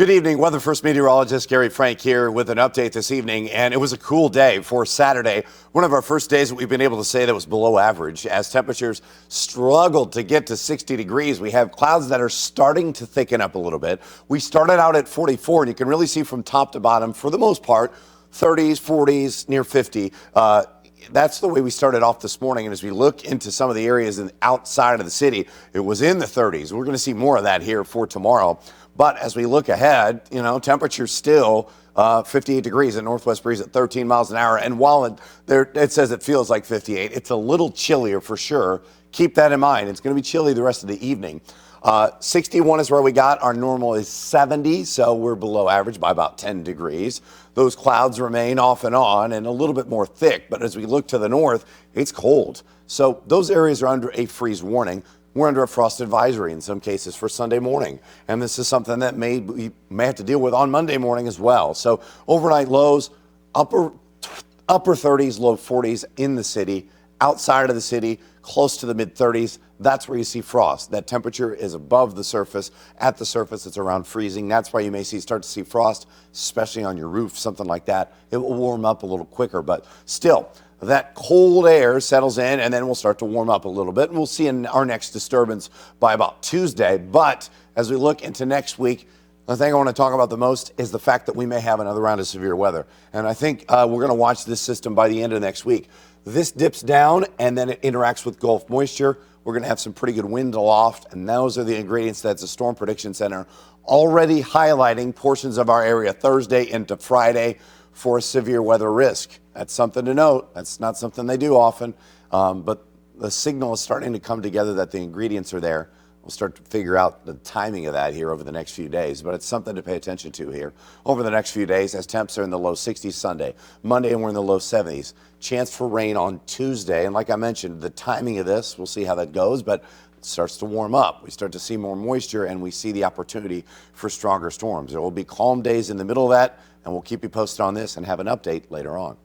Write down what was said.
Good evening. Weather First meteorologist Gary Frank here with an update this evening. And it was a cool day for Saturday. One of our first days that we've been able to say that was below average as temperatures struggled to get to 60 degrees. We have clouds that are starting to thicken up a little bit. We started out at 44, and you can really see from top to bottom, for the most part, 30s, 40s, near 50. That's the way we started off this morning. And as we look into some of the areas outside of the city, it was in the 30s. We're going to see more of that here for tomorrow. But as we look ahead, temperature's still 58 degrees, a northwest breeze at 13 miles an hour. And while it says it feels like 58, it's a little chillier for sure. Keep that in mind. It's going to be chilly the rest of the evening. 61 is where we got. Our normal is 70, so we're below average by about 10 degrees. Those clouds remain off and on and a little bit more thick. But as we look to the north, it's cold. So those areas are under a freeze warning. We're under a frost advisory in some cases for Sunday morning. And this is something that we may have to deal with on Monday morning as well. So overnight lows, upper 30s, low 40s in the city. Outside of the city, close to the mid 30s, that's where you see frost. That temperature is above the surface. At the surface, it's around freezing. That's why you may start to see frost, especially on your roof, something like that. It will warm up a little quicker, but still, that cold air settles in, and then we'll start to warm up a little bit, and we'll see our next disturbance by about Tuesday. But as we look into next week, the thing I want to talk about the most is the fact that we may have another round of severe weather. And I think we're going to watch this system by the end of next week. This dips down, and then it interacts with Gulf moisture. We're going to have some pretty good wind aloft, and those are the ingredients that the Storm Prediction Center already highlighting portions of our area Thursday into Friday for a severe weather risk. That's something to note. That's not something they do often, but the signal is starting to come together that the ingredients are there. We'll start to figure out the timing of that here over the next few days, but it's something to pay attention to here over the next few days as temps are in the low 60s Sunday. Monday, and we're in the low 70s. Chance for rain on Tuesday, and like I mentioned, the timing of this, we'll see how that goes, but it starts to warm up. We start to see more moisture, and we see the opportunity for stronger storms. There will be calm days in the middle of that, and we'll keep you posted on this and have an update later on.